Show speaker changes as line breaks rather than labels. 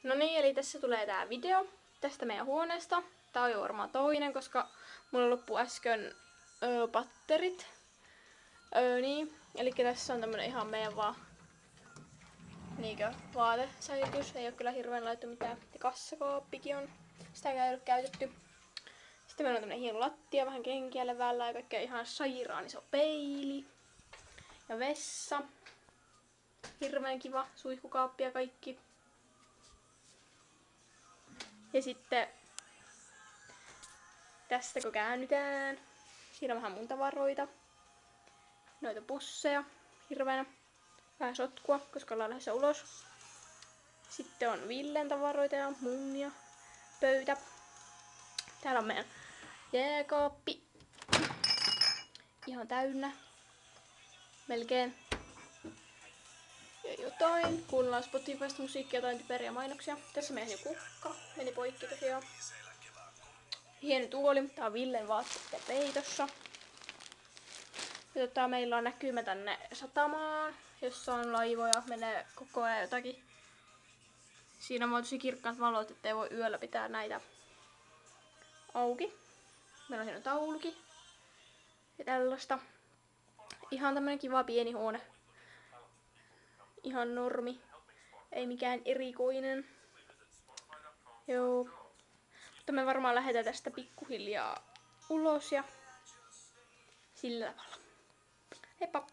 No niin, eli tässä tulee tää video tästä meidän huoneesta. Tää on jo varmaan toinen, koska mulla loppu äsken patterit. Niin, eli tässä on tämmönen ihan meidän vaan niinkö vaatesäilytys. Ei oo kyllä hirveän laittu mitään. Ja kassakaappikin on. Sitäkään ei ole käytetty. Sitten meillä on tämmönen hieno lattia, vähän kenkiä levällä ja kaikkea ihan sairaan iso peili. Ja vessa. Hirveän kiva suihkukaappi ja kaikki. Ja sitten tästä kun käännytään, siinä on vähän mun tavaroita. Noita pusseja, hirveänä. Vähän sotkua, koska ollaan lähdössä ulos. Sitten on Villen tavaroita ja mun ja pöytä. Täällä on meidän jääkaappi. Ihan täynnä. Melkein. Ja jotain. Kuunnellaan Spotifysta musiikkia, jotain typeriä mainoksia. Tässä meidän kukka. Meni poikki tosiaan. Hieno tuoli. Tää on Villen vaatteiden peitossa. Ja meillä on näkymä tänne satamaan, jossa on laivoja, menee koko ajan jotakin. Siinä on tosi kirkkaat valot, ettei voi yöllä pitää näitä auki. Meillä on hieno taulukin. Ja tällaista. Ihan tämmönen kiva pieni huone. Ihan normi. Ei mikään erikoinen. Joo. Mutta me varmaan lähdetään tästä pikkuhiljaa ulos ja sillä tavalla. Heippa!